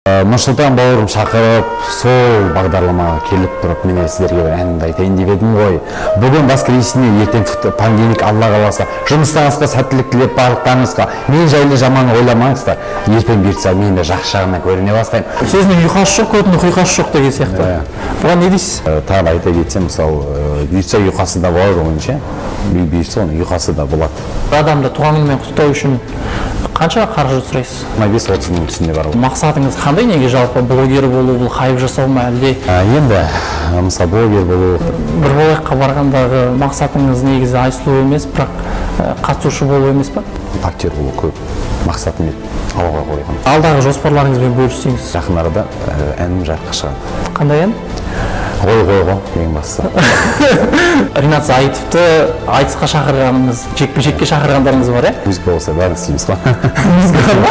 Нұрсұлтан бауырым шақырып, сол бағдарламаға келіп тұрып, мен сіздерге бір әнімді айтайын деп едім ғой. Бүгін воскресенье, ертең понедельник, Алла қаласа, жұмыстарыңызға сәттілік тілеп, барлықтарыңызға мен жайлы жаман ойламаңыздар. Ертең бұйыртса мен де жақсы жағынан көріне бастаймын. Сөзінің ұйқасы жоқ, көтінің ұйқасы жоқ деген сияқты. Бұған не дейсіз? Тағы айта кетсем, мысалы, бұйыртса ұйқасы да болады ойынша, бұйыртса оның ұйқасы да болады. Адамды туған күнімен құттықтау үшін қанша қаржы сұрайсыз? 15-30 мың түсінде бар. Мақсатыңыз қандай, неге жалпы блогер болу, бұл хайп жасау ма әлде? Енді мысалы блогер болу. Бір болайыққа барғандағы мақсатыңыз негізі Айсұлу емес, бірақ қатысушы болу емес па? Актер болу көп мақсатым еді, алға қойған. Алдағы жоспарларыңызбен бөліссеңіз? Жақын арада әнім жарыққа шығады. Қандай ән? Ғой ең бастысы. Ринат Зайытовты айтысқа шақырғаныңыз, жекпе-жекке шақырғандарыңыз бар, музыка болса бәрін істейміз ғой. Музыка бар ма?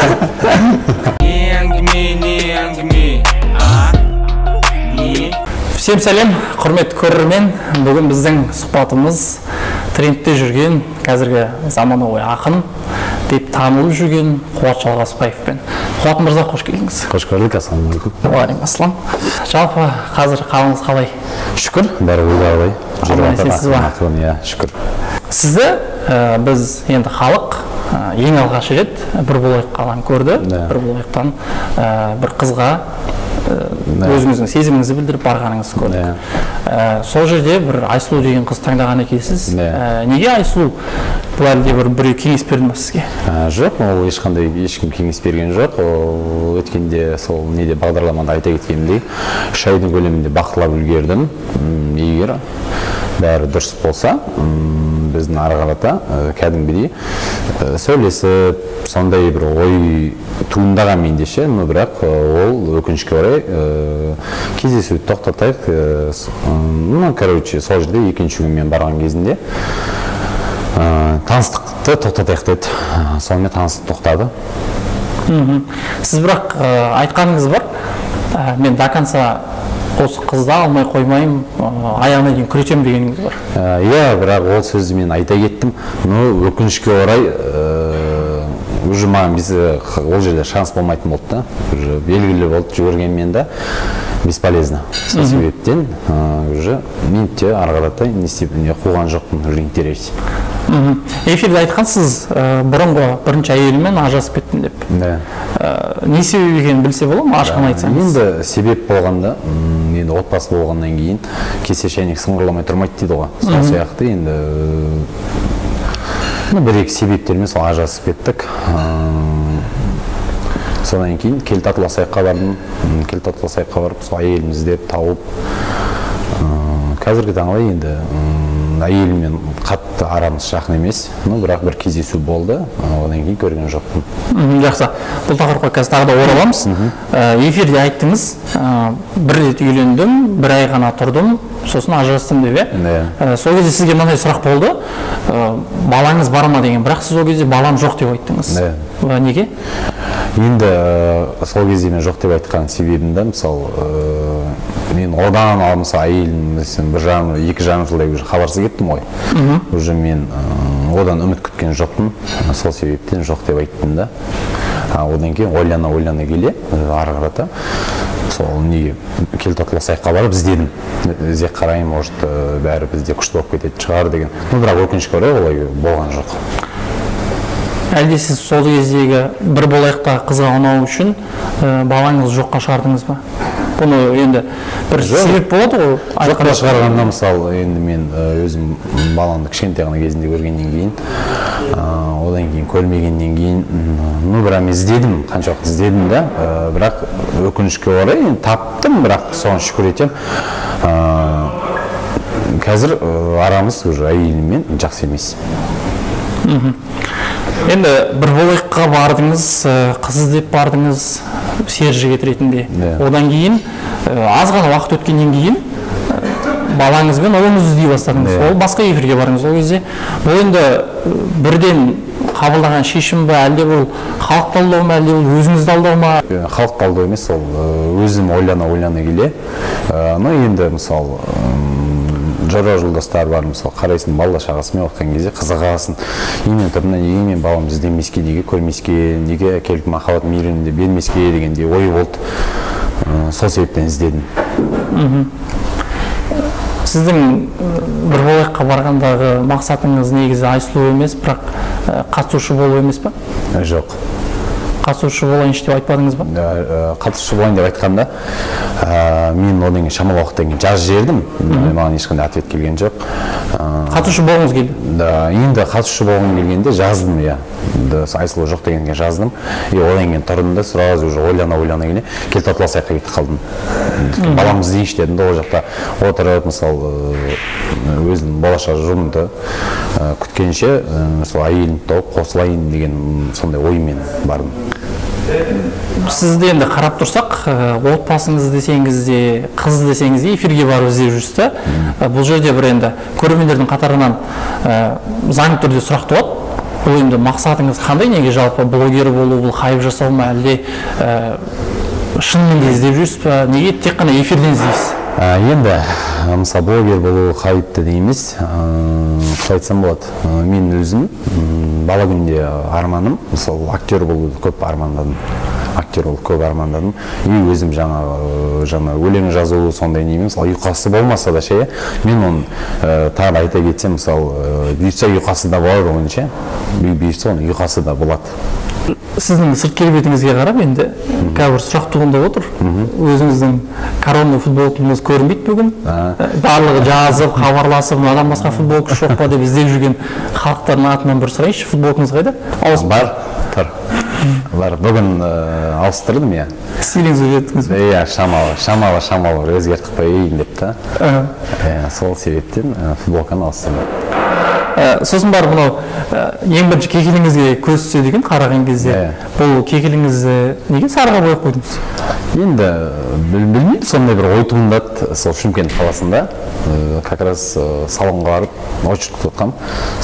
Всем сәлем, құрметті көрермен. Бүгін біздің сұхбатымыз трендте жүрген, қазіргі заманауи ақын деп танылып жүрген Қуат Жалғасбаевпен. Қуат мырза, қош келдіңіз. Қош көрдік, ассалаумағалейкум. Уағалейкум ассалам. Жалпы қазір қалыңыз қалай? Шүкір, бәрі ойдағыдай. Аман-есенсіз ба? Шүкір. Сізді біз енді халық ең алғаш рет бір болайық қалан көрді. Бір болайықтан бір қызға өзіңіздің сезіміңізді білдіріп барғаныңыз көрдік. Сол жерде бір Айсұлу деген қыз таңдаған екенсіз. Неге Айсұлу? Бұл әлде біреу кеңес берді ме сізге? Жоқ, ол ешкім кеңес берген жоқ. Өткенде сол неде бағдарламада айта кеткенімдей 3 айдың көлемінде бақылап үлгердім. Егер бәрі дұрыс болса, біздің ары қарата кәдімгідей сөйлесіп, сондай бір ой туындаған менде ше, бірақ ол өкінішке орай кездесуді тоқтатайық. Короче, сол жерде екінші күн мен барған кезінде таныстықты тоқтатайық деді. Сонымен таныстық тоқтады. Сіз бірақ айтқаныңыз бар, мен до конца осы қызды алмай қоймайым, аяғына дейін күретем дегеніңіз бар. Иә, бірақ ол сөзді мен айта кеттім. Өкінішке орай уже маған ол жерде шанс болмайтын болды да. Уже белгілі болды жүргенмен де бесполезно. Сол себептен уже мен те ары қарата не қуған жоқпын, уже интерес. Эфирде айтқансыз, бұрынғы бірінші әйелімен ажырасып кеттім деп. Не себеп екенін білсе бола ма, ашқан айтсаңыз? Енді себеп болғанда, енді отбасы болғаннан кейін кесе шайнек сыңғырламай тұрмайды дейді ғой. Сол сияқты енді бір-екі себептермен сол ажырасып кеттік. Содан кейін Келтатұласайыққа бардым. Келтатұласайыққа барып, сол әйелімізді деп тауып, қазіргі таңда енді әйеліммен қатты арамыз жақын емес, бірақ бір кездесу болды, одан кейін көрген жоқпын. Жақсы, бұл тақырыпқа қазір тағы да ораламыз. Эфирде айттыңыз, бір рет үйлендім, бір ай ғана тұрдым, сосын ажырастым деп. Сол кезде сізге мынандай сұрақ болды, балаңыз бар ма деген, бірақ сіз ол кезде балам жоқ деп айттыңыз. Неге? Енді сол кезде мен жоқ деп айтқан себебімді, мысалы, мен одан алымса әйелім екі жарым жылдай уже хабарсыз кеттім ғой. Уже мен одан үміт күткен жоқпын, сол себептен жоқ деп айттым да. Одан кейін ойлана келе, ары қарата, сол неге Келтатұласайыққа барып іздедім. Іздеп қарайын, может, бәрі бізде күшті болып кететін шығар деген. Бірақ өкінішке орай олай болған жоқ. Әлде сіз сол кездегі бір болайықта қызға ұнау үшін балаңыз жоққа шығардыңыз ба? Бұны енді бір себеп болады ғой? Жоққа шығарғанда, мысалы, енді мен өзім баламды кішкентай ғана кезінде көргеннен кейін, одан кейін көрмегеннен кейін, бірақ мен іздедім, қаншалықты іздедім да, бірақ өкінішке орай таптым, бірақ соған шүкір етем. Қазір арамыз уже әйеліммен жақсы емес. Енді бір болайыққа бардыңыз, қыз іздеп бардыңыз, сер жігіт ретінде. Одан кейін, аз ғана уақыт өткеннен кейін, балаңызбен ұлыңызды іздей бастадыңыз. Ол басқа эфирге барыңыз. Ол кезде бұл енді бірден қабылдаған шешім бе, әлде бұл халық талдау ма, әлде бұл өзіңізді алдау ма? Халық талдау емес, ол өзім ойлана келе. Енді, мысалы, жора жолдастар бар, мысалы, қарайсын, балда шағасымен оқыған кезде қызығасың. Емен тұрдың, неге мен баламды іздемеске, неге көрмеске, неге әкелік махаббат мейірімді бермеске дегенде ой болды. сол себептен іздедім. Сіздің бір болайыққа барғандағы мақсатыңыз негізі Айсұлу емес, бірақ қатысушы болу емес па? Жоқ. Қатысушы болайыншы деп айтпадыңыз ба? Қатысушы болайын деп айтқанда, мен одан кейін шамалы уақыттан кейін жазып жібердім, маған ешқандай ответ келген жоқ. Қатысушы болғыңыз келді? Енді қатысушы болғым келгенде жаздым, иә. Айсұлу жоқ дегенге жаздым. Одан кейін тұрдым да сразу уже ойлана келе Келтотласайыққа кетіп қалдым. Балам іздейінші дедім, ол жақта отырып, мысалы, өзінің болашақ жолымды күткенше, әйелімді тауып қосылайын деген сондай оймен бардым. Сізді енді қарап тұрсақ, отбасыңыз десеңіз де, қыз десеңіз де эфирге барып іздеп жүрсіз. Бұл жерде бір енді көрермендердің қатарынан заңды түрде сұрақ туады. Бұл енді мақсатыңыз қандай, неге жалпы блогер болу, бұл хайп жасау ма, әлде шынымен де іздеп жүрсіз ба, неге тек қана эфирден іздейсіз? Енді, мысалы, блогер болу хайпты де емес, қалай айтсам болады, мен өзім бала күнде арманым, мысалы, актер болуды көп армандадым. И өзім жаңа өлең жазу сондай немен, мысалы, ұйқасы болмаса да ше, мен оны тағы айта кетсем, мысалы, бұйыртса ұйқасы да болады ойынша, бұйыртса оның ұйқасы да болады. Сіздің сырт келбетіңізге қарап, енді қазір сұрақ туындап отыр. Өзіңіздің коронный футболкаңыз көрінбейді бүгін. Барлығы жазып, хабарласып, мынадан басқа футболка жоқ па деп іздеп жүрген халықтардың атынан бір сұрайыншы, футболкаңыз қайда? Бар, тұр. Бүгін ауыстырдым, иә. Стиліңіз өзгерттіңіз бе? Иә, шамалы өзгертіп қояйын деп та. Сол себептен футболканы ауыстырдым. Сосын бар мынау ең бірінші кекіліңізге көз түседі екен қараған кезде. Бұл кекіліңізді неге сарыға бояп қойдыңыз? Енді білмеймін, сондай бір ой туындады, сол Шымкент қаласында как раз салонға барып очередь күтіп отқам.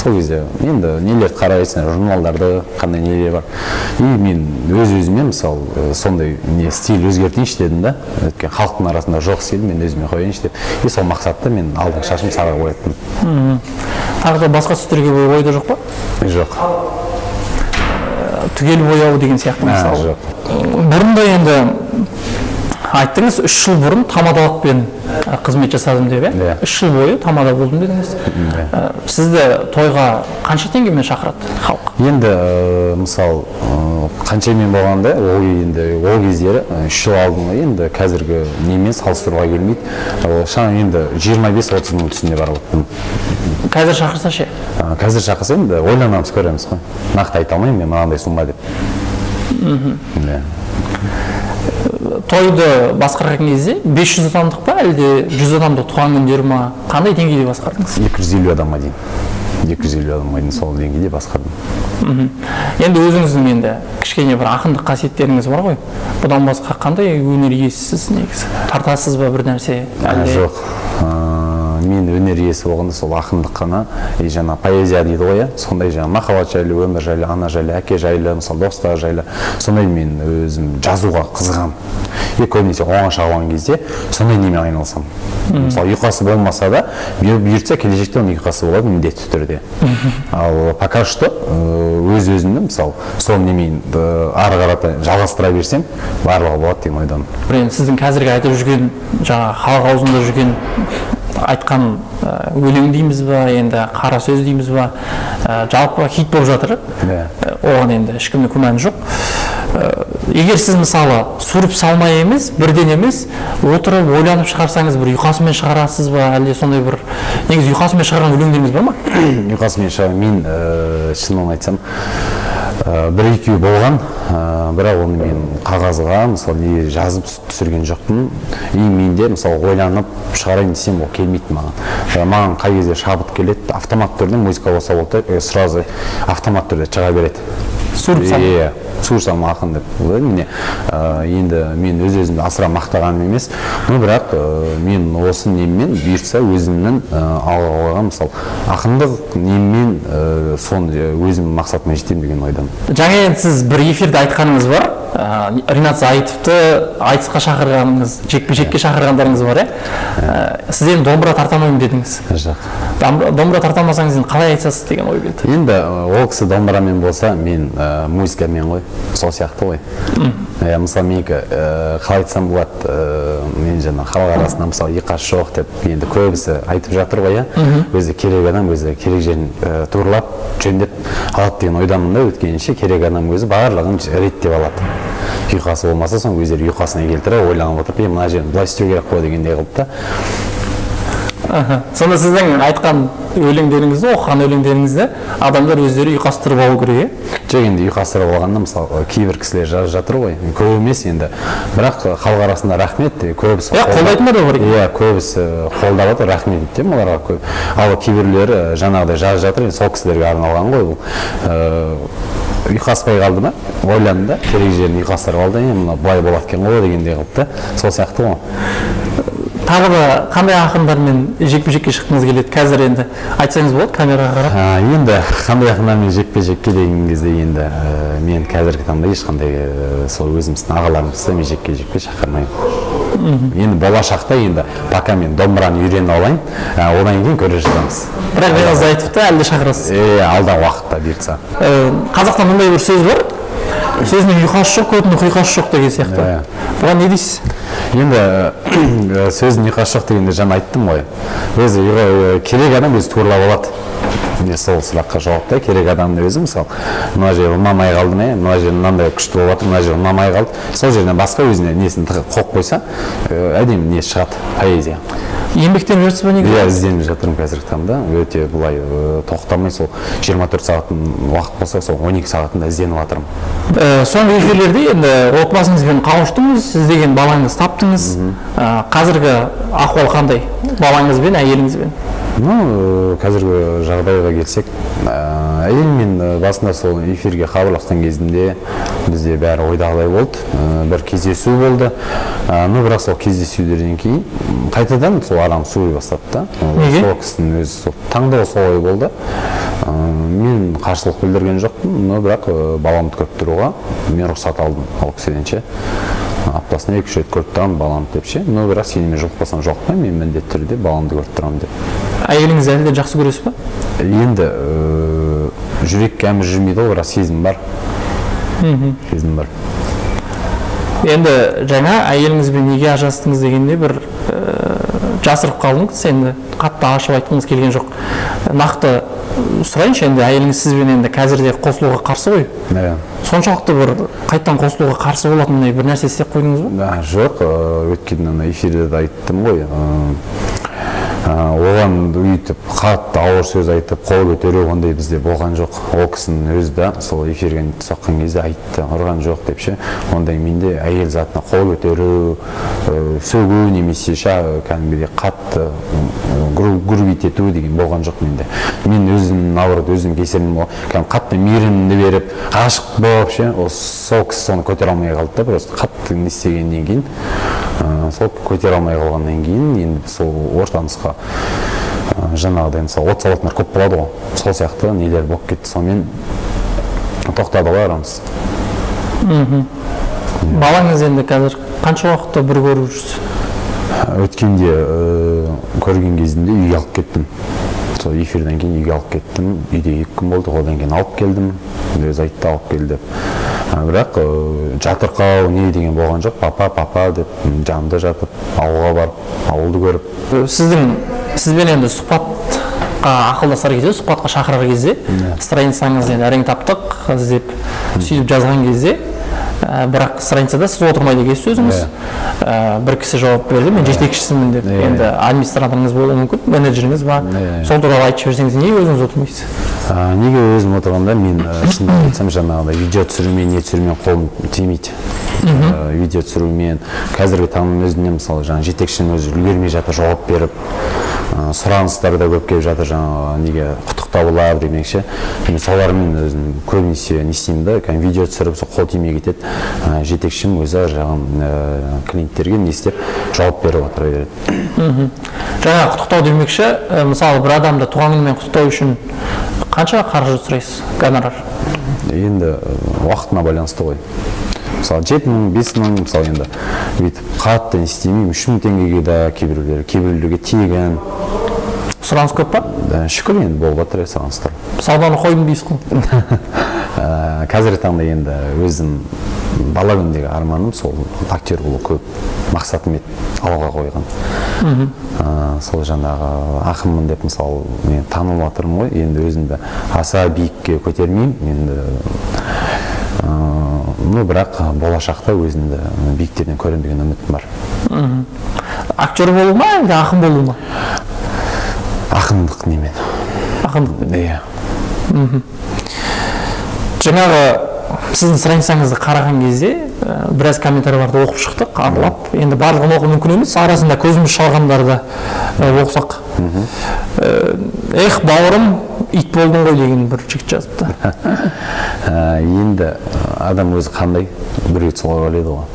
Сол кезде енді нелерді қарайсың, журналдарды, қандай нелер бар. И мен өз-өзіме мысалы сондай стиль өзгертейінші дедім да. Өйткені халықтың арасында жоқ стиль, мен өзіме қояйыншы деп. И сол мақсатта мен алдың шашым сарыға бояттым. Тағы да басқа түстерге ойда жоқ па? Жоқ. Түгел бояу деген сияқты мысалы. Бұрында енді айттыңыз, 3 жыл бұрын тамадалықпен қызмет жасадым деп, 3 жыл бойы тамада болдым дедіңіз. Сізді тойға қанша теңгемен шақырады халық? Енді мысалы қаншамен болғанда, ол кездері 3 жыл алдын енді қазіргі немен салыстыруға келмейді. Енді 25-30 мың түсінде барып отырмын. Қазір шақырса ше? Қазір шақырса енді ойланамыз, көреміз ғой. Нақты айта алмаймын мен мынандай сумма деп. Тойды басқарған кезде 500 адамдық па, әлде 100 адамдық туған күндер ма? Қандай деңгейде басқардыңыз? 250 адамға дейін. 250 адамға дейін сол деңгейде басқардым. Енді өзіңіздің енді кішкене бір ақындық қасиеттеріңіз бар ғой. Бұдан басқа қандай өнер иесісіз негізі? Тартасыз ба бір нәрсе? Жоқ. Мен өнер иесі болғанда сол ақындық қана, жаңа поэзия дейді ғой, сондай жаңа махаббат жайлы, өмір жайлы, ана жайлы, әке жайлы, мысалы достар жайлы, сондай мен өзім жазуға қызығам. Көбінесе оңаша қалған кезде сондай немен айналысам. Мысалы ұйқасы болмаса да, бұйыртса келешекте оның ұйқасы болады міндетті түрде. Ал пока что өз-өзімді мысалы сол немен ары қарата жалғастыра берсем, барлығы болады деген ойдамын. Сіздің қазіргі айтып жүрген, жаңа халық аузында жүрген айтқан өлең дейміз ба, енді қара сөз дейміз ба, жалпы хит болып жатыр. Оған енді ешкімде күмән жоқ. Егер сіз мысалы суырып салмай емес, бірден емес, отырып ойланып шығарсаңыз, бір ұйқасымен шығарасыз ба, әлде сондай бір негізі ұйқасымен шығарған өлеңдеріңіз бар ма? Ұйқасымен шығарған, мен шынын айтсам, бір-екеу болған, бірақ оны мен қағазға мысалы жазып түсірген жоқпын. Менде мысалы ойланып шығарайын десем, ол келмейді маған. Маған қай кезде шабыт келеді, автомат түрде музыка болса болды, сразу автомат түрде шыға береді. Суырсам ақын деп. Енді мен өз-өзімді асыра мақтағаным емес, бірақ мен осы неммен бұйыртса өзімнің алған мысалы ақындық неммен соны өзім мақсатыма жетемін деген ойдамын. Жаңа енді сіз бір эфирде айтқаныңыз бар, Ринат Зайытовты айтысқа шақырғаныңыз, жекпе-жекке шақырғандарыңыз бар, сіз енді домбыра тарта алмаймын дедіңіз. Домбыра тарта алмасаңыз қалай айтасыз деген ой келді. Енді ол кісі домбырамен болса, мен музыкамен ғой, сол сияқты ғой. Мысалы менікі қалай айтсам болады, мен жаңа халық арасында мысалы иқас жоқ деп енді көбісі айтып жатыр ғой, өзі керек адам өзі керек жерін турлап жөндеп алады деген ойдамын да. Өткенше керек адам өзі барлығын реттеп алады. Ұйқасы болмаса соң өздері ұйқасына келтіріп ойланып отырып, мына жерін былай істеу керек қой дегендей қылып та. Сонда сіздің айтқан өлеңдеріңізді, оқыған өлеңдеріңізді адамдар өздері ұйқастырып алу керек, жоқ, енді ұйқастырып алғанда мысалы кейбір кісілер жазып жатыр ғой, көп емес енді, бірақ халық арасында рахмет, көбісі қолдайтындар да бар екен. Иә, көбісі қолдап жатыр, рахмет етемін оларға көп. Ал кейбіреулері жаңағыдай жазып жатыр, сол кісілерге арналған ғой бұл. Ұйқаспай қалды ма, ойланды да, керек жерін ұйқастырып алды, мына былай болады екен ғой дегендей қылып та, сол сияқты ғой. Тағы да қандай ақындармен жекпе-жекке шыққыңыз келеді? Қазір енді айтсаңыз болады камераға қарап. Енді қандай ақындармен жекпе-жекке деген кезде енді мен қазіргі таңда ешқандай сол өзіміздің ағаларымызды мен жекпе-жекке шақырмаймын. Енді болашақта енді пока мен домбыраны үйреніп алайын, одан кейін көре жатамыз. Бірақ Ринат Зайытовты әлде шақырасыз? Алдағы уақытта бұйыртса. Қазақта мындай бір сөз бар. Сөзінің ұйқасы жоқ, көтінің құйқасы жоқ деген сияқты. Бұған не дейсіз? Енді сөздің ұйқасы жоқ дегенде жаңа айттым ғой. Өзі керек адам өзі турлап алады. Сол сұраққа жауапта керек адамның өзі мысалы мына жер ұнамай қалды ма, мына жер мынандай күшті болып жатыр, мына жер ұнамай қалды, сол жерден басқа өзіне несін қойып қойса әдемі не шығады, поэзия. Еңбектеніп жүрсіз бе неге? Иә, ізденіп жатырмын қазіргі таңда. Өте былай тоқтамай сол 24 сағаттың уақыт болса, сол 12 сағатында ізденіп жатырмын. Соңғы эфирлерде енді отбасыңызбен қауыштыңыз, іздеген балаңыз таптыңыз. Қазіргі ахуал қандай? Балаңызбен, әйеліңізбен? Қазіргі жағдайға келсек, әйелмен басында сол эфирге хабарласқан кезінде бізде бәрі ойдағыдай болды. Бір кездесу болды. Бірақ сол кездесулерден кейін қайтадан сол арам суый бастады да. Сол кісінің өзі таңдауы солай болды. Мен қарсылық білдірген жоқпын, бірақ баламды көріп тұруға мен рұқсат алдым ол кісіден ше. Аптасына 2-3 рет көріп тұрамын баламды деп ше. Бірақ сенімен жұлықпасам жоқпын, мен міндетті түрде баламды көріп тұрамын деп. Әйеліңіз әлде жақсы көресіз бе? Енді жүрек кәмір жүрмейді, бірақ сезім бар. Сезім бар. Енді жаңа әйеліңізбен неге ажырастыңыз дегенде бір жасырып қалдыңыз, енді қатты ашып айтқыңыз келген жоқ. Нақты сұрайыншы, енді әйеліңіз сізбен енді қазірде қосылуға қарсы ғой? Соншалықты бір қайттан қосылуға қарсы болатындай бір нәрсе істеп қойдыңыз ба? Жоқ, өткен эфирде де айттым ғой. Оған үйтіп қатты ауыр сөз айтып қол көтеру ондай бізде болған жоқ. Ол кісінің өзі де сол эфирге соққан кезде айтты, ұрған жоқ деп ше. Ондай менде әйел затына қол көтеру, сөгу немесе кәдімгідей қатты грубить ету деген болған жоқ менде. Мен өзім наоборот өзім кесірім қатты мейірімді беріп, ғашық болып ше, сол кісі соны көтере алмай қалды да, просто қатты не істегеннен кейін, сол көтере алмай қалғаннан кейін енді сол ортамызға жаңағыдай мысалы от салатындар көп болады ғой, сол сияқты нелер болып кетті, сонымен тоқтады ғой арамыз. Балаңыз енді қазір қанша уақытта бір көріп жүрсіз? Өткенде көрген кезінде үйге алып кеттім. Сол эфирден кейін үйге алып кеттім. Үйде 2 күн болды, одан кейін алып келдім. Өзі айтты алып келді. Бірақ жатырқау не деген болған жоқ. Папа деп жанымда жатып, ауылға барып, ауылды көріп. Сізбен енді сұхбатқа ақылдасар кезде, сұхбатқа шақырар кезде, страницаңыз енді әрең таптық, іздеп, сөйтіп жазған кезде, бірақ страницада сіз отырмайды екенсіз өзіңіз. Бір кісі жауап берді, мен жетекшісімін деп. Енді администраторыңыз болуы мүмкін, менеджеріңіз бар. Сол туралы айтып жіберсеңіз, неге өзіңіз отырмайсыз? Неге өзім отырғанда мен шынын айтсам жаңағыдай видео түсірумен, не түсірумен қолым тимейді. Видео түсірумен қазіргі таңның өзінде мысалы жаңа жетекшінің өзі үлгермей жатыр, жауап беріп, сұраныстар да көп келіп жатыр, жаңағы неге құттықтаулар демекші. Мен солармен өзім көбінесе не істеймін да, видео түсіріп сол қол тимей кетеді. Жетекшім өзі жаңағы клиенттерге не істеп жауап беріп отыра береді. Жаңа құттықтау демекші, мысалы бір адамды туған күнімен құттықтау үшін қанша қаржы сұрайсыз, гонорар? Енді уақытына байланысты ғой. мысалы 7 мың 5 мың мысалы енді бүйтіп қатты не істемеймін 3 мың теңгеге де кейбіреулерге тегін. Сұраныс көп па? Шүкір енді болып жатыр сұраныстар. Сауданы қойдым дейсіз ғой. Қазіргі таңда енді өзім бала күніндегі арманым сол актер болу, көп мақсатым еді алға қойған. Сол жаңағы ақынмын деп мысалы мен танылып жатырмын ғой, енді өзімді аса биікке көтермеймін енді, бірақ болашақта өзімді биіктерден көремін деген үмітім бар. Актер болу ма, әлде ақын болу ма? Ақындық немен. Ақындық? Иә. Жаңағы сіздің страницаңызды қараған кезде біраз комментарийларды оқып шықтық, аралап. Енді барлығын оқу мүмкін емес, арасында көзіміз шалғандарды оқысақ. Эх, бауырым, ит болдың ғой деген бір жігіт жазыпты. Енді адам өзі қандай біреу солай ойлайды ғой.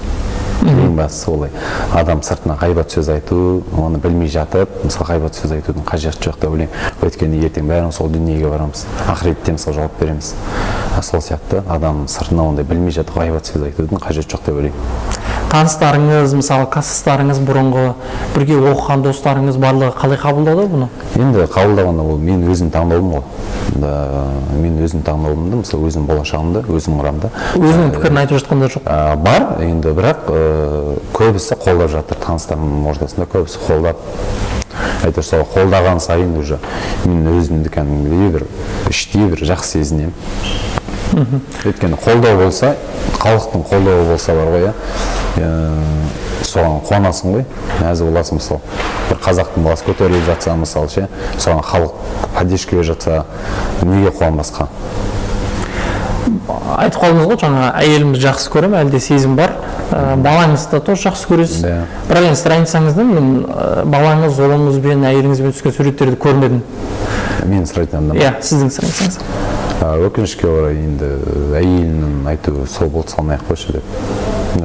Ең бастысы олай. Адам сыртына ғайбат сөз айту, оны білмей жатып, мысалы ғайбат сөз айтудың қажеті жоқ деп ойлаймын. Өйткені ертең бәріміз сол дүниеге барамыз. Ақыретте мысалы жауап береміз. Сол сияқты адам сыртына ондай білмей жатып ғайбат сөз айтудың қажеті жоқ деп ойлаймын. Таныстарыңыз, мысалы кластастарыңыз, бұрынғы бірге оқыған достарыңыз барлығы қалай қабылдады бұны? Енді қабылдағанда ол мен өзім таңдауым ғой. Мен өзім таңдауымды, мысалы өзім болашағымды, өзім құрамды. Өзінің пікірін айтып жатқандар жоқ? Бар, енді бірақ көбісі қолдап жатыр, таныстарымның ортасында көбісі қолдап. Әйтеуір сол қолдаған сайын уже мен өзімді кәдімгідей бір іштей бір жақсы сезінемін. Өйткені қолдау болса, халықтың қолдауы болса бар ғой, соған қуанасың ғой, мәз боласың. Мысалы бір қазақтың баласы көтеріліп жатса, мысалы ше, соған халық поддержка беріп жатса, неге қуанбасқа? Айтып қалдыңыз ғой, жаңа әйелімді жақсы көремін, әлде сезім бар, балаңызды да тоже жақсы көресіз. Бірақ енді страницаңыздан балаңыз, ұлыңыз бен әйеліңізбен түскен суреттерді көрмедім. Менің страницамда ма? Иә, сіздің страницаңыз. Өкінішке орай енді әйелінің айтуы сол болды, салмай-ақ қойшы деп.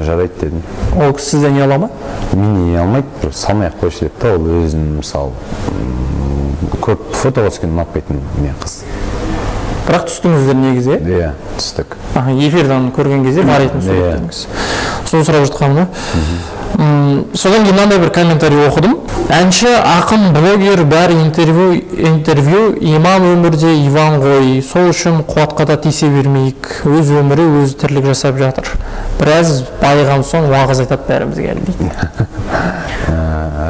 Жарайды дедім. Ол кісі сізден ұяла ма? Мен ұялмайды, салмай-ақ қойшы деп та, ол өзінің мысалы көп фотоға түскен ұнатпайтын мен қыз. Бірақ түстіңіздер негізі? Иә, түстік. Эфирдан көрген кезде бар етін суреттеріңіз. Соны сұрап жатқанмын. Содан кейін мынандай бір комментарий оқыдым. Әнші, ақын, блогер, бәрі интервью, имам өмірде Иван ғой. Сол үшін қуатқа да тиісе бермейік. Өз өмірі, өз тірлік жасап жатыр. Біраз байыған соң уағыз айтады бәрімізге әлі дейді.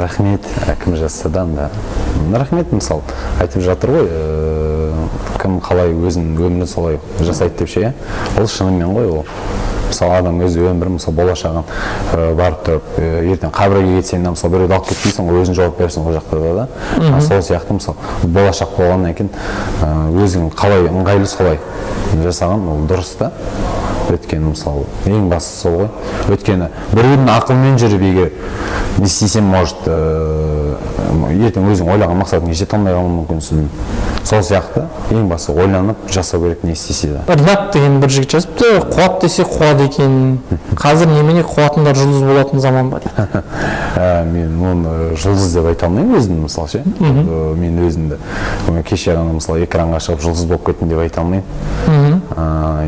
Рахмет, кім жазсадан да. Рахмет, мысалы, айтып жатыр ғой, кім қалай өзінің өмірін солай жасайды деп ше. Ол шынымен ғой ол. Мысалы адам өз өмірін, мысалы болашағын барып тұрып, ертең қабірге кетсең, мысалы біреуді алып кетпейсің, өзің жауап бересің ол жақта да. Сол сияқты мысалы болашақ болғаннан кейін өзің қалай ыңғайлы солай жасаған ол дұрыс та. Өйткені мысалы ең бастысы сол ғой. Өйткені біреудің ақылмен жүріп егер не істесем, может, ертең өзің ойлаған мақсатыңа жете алмай қалуың мүмкінсің. Сол сияқты ең бастысы ойланып жасау керек, не істесе де. Ринат деген бір жігіт жазыпты, қуат десе қуады екен. Қазір немене қуатындар жұлдыз болатын заман ба дейді. Мен оны жұлдыз деп айта алмаймын өзімді, мысалы ше. Мен өзімді кеше ғана мысалы экранға шығып жұлдыз болып кеттім деп айта алмаймын.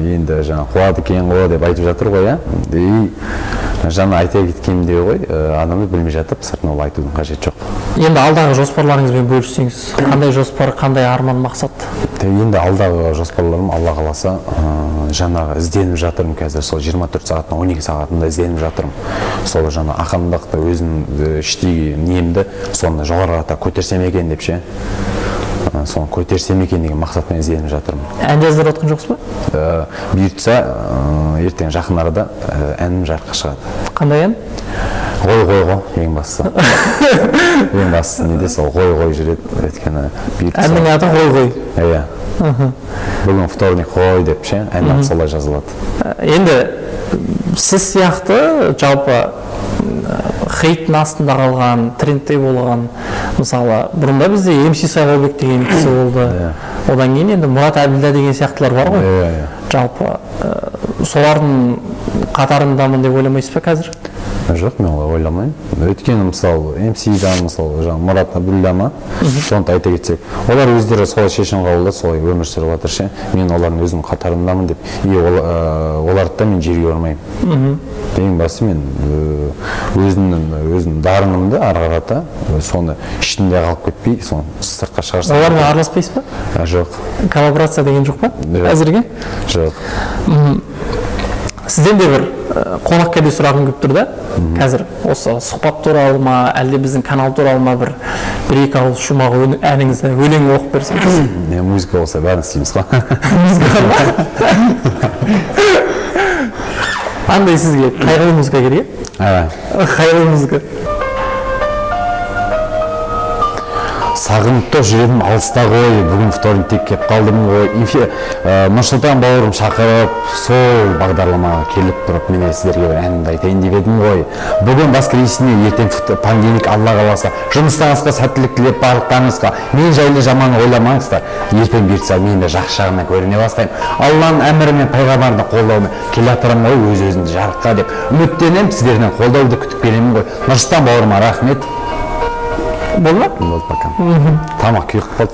Енді жаңа қуады екен ғой деп айтып жатыр ғой, и жаңа айта кеткенімде ғой, адамды білмей жатып сыртына ол айтудың қажеті жоқ. Енді алдағы жоспарларыңызбен бөліссеңіз, қандай жоспар, қандай арман, мақсат? Енді алдағы жоспарларым, Алла қаласа, жаңағы ізденіп жатырмын қазір, сол 24 сағаттан 12 сағатында ізденіп жатырмын. Сол жаңа ақындықты өзім іштегі немді соны жоғарылата көтерсем екен деп ше. Соны көтерсем екен деген мақсатпен ізденіп жатырмын. Ән жаздырып жатқан жоқсыз ба? Бұйыртса, ертең жақын арада әнім жарыққа шығады. Қандай ән? Ғой, ең бастысы. Ең бастысы неде сол ғой жүреді, өйткені бұйыртса. Әннің аты ғой. Иә. Бүгін вторник ғой деп ше, ән аты солай жазылады. Енді сіз сияқты жалпы хейттің астында қалған, трендте болған, мысалы, бұрында бізде МС Сайлаубек деген кісі болды. Одан кейін енді Мұрат Әбілда деген сияқтылар бар ғой. Жалпы солардың қатарындамын деп ойламайсыз ба қазір? Жоқ, мен олай ойламаймын. Өйткені мысалы MC-дан мысалы жаңағы Мұрат Абдулла ма, соны айта кетсек, олар өздері солай шешім қабылдады, солай өмір сүріп жатыр ше. Мен олардың өзінің қатарындамын деп, оларды да мен жерге бармаймын. Ең басты мен өзімнің дарынымды ары қарата соны ішінде қалып кетпей, соны сыртқа шығарсам. Олармен араласпайсыз ба? Жоқ. Коллаборация деген жоқ па? Әзірге? Жоқ. Сізден де бір қонақ келді сұрағым келіп тұр да. Қазір осы сұхбат туралы ма, әлде біздің канал туралы ма бір-екі ауыз шумақ әніңізді өлең оқып берсеңіз? Музыка болса бәрін істейміз ғой. Музыка ма? Қандай сізге қайғылы музыка керек? Қайғылы музыка. Сағынып жүрегім алыста ғой, бүгін вторник кеп қалдым ғой. Нұрсұлтан бауырым шақырып, сол бағдарламаға келіп тұрып, мен сіздерге бір әнімді айтайын деп едім ғой. Бүгін баскіресіне, ертең понедельник, Алла қаласа, жұмыстарыңызға сәттілік тілеп, барлықтарыңызға мен жайлы жаман ойламаңыздар. Ертең бұйыртса мен де жақсы жағынан көріне бастаймын. Алланың әмірі мен пайғамбардың қолдауымен келе жатырмын ғой, өз-өзімді жарыққа деп үміттенемін, сіздерден қолдауды күтіп келемін ғой. Нұрсұлтан бауырыма рахмет. Болды ма? Болды пока. Тамақ күйіп қалды.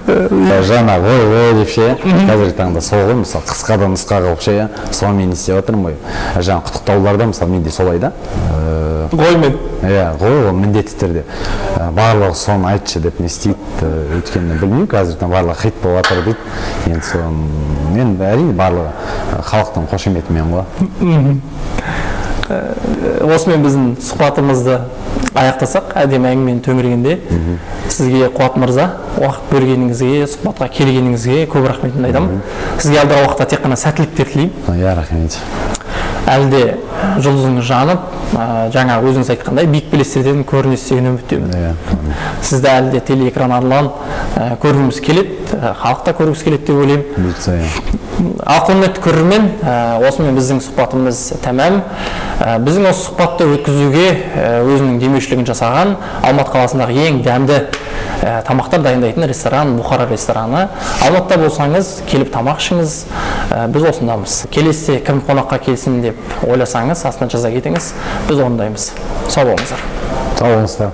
Қазір жаңа ғой деп ше, қазіргі таңда сол ғой, мысалы қысқадан нұсқа қылып ше, соны мен істеп жатырмын ғой. Жаңа құттықтауларда мысалы менде солай да. Ғоймен. Иә, ғой ол міндетті түрде. Барлығы соны айтшы деп не істейді. Өйткені білмеймін, қазірден барлығы хит болып жатыр дейді. Енді соны мен әрине барлығы халықтың қошеметімен ғой. Осымен біздің сұхбатымызды аяқтасақ, әдемі әңгіменің төңірегінде сізге Қуат мырза уақыт бөлгеніңізге, сұхбатқа келгеніңізге көп рахметімді айтамын. Сізге алдағы уақытта тек қана сәттіліктер тілеймін. Иә, рахмет. Әлде жұлдызыңыз жанып, жаңа өзіңіз айтқандай биік белестерден көрінесіз деген үміттемін. Сізді әлде телеэкран арқылы көргіміз келеді, халық та көргісі келеді деп ойлаймын. Ал құрметті көрермен, осымен біздің сұхбатымыз тәмам. Біздің осы сұхбатты өткізуге өзінің демеушілігін жасаған Алматы қаласындағы ең дәмді тамақтар дайындайтын ресторан Бұхара рестораны. Алматыда болсаңыз, келіп тамақ ішіңіз, біз осындамыз. Келесі кім қонаққа келсін деп ойласаңыз, астына жаза кетіңіз, біз ондаймыз. Сау болыңыздар. Сау болыңыздар.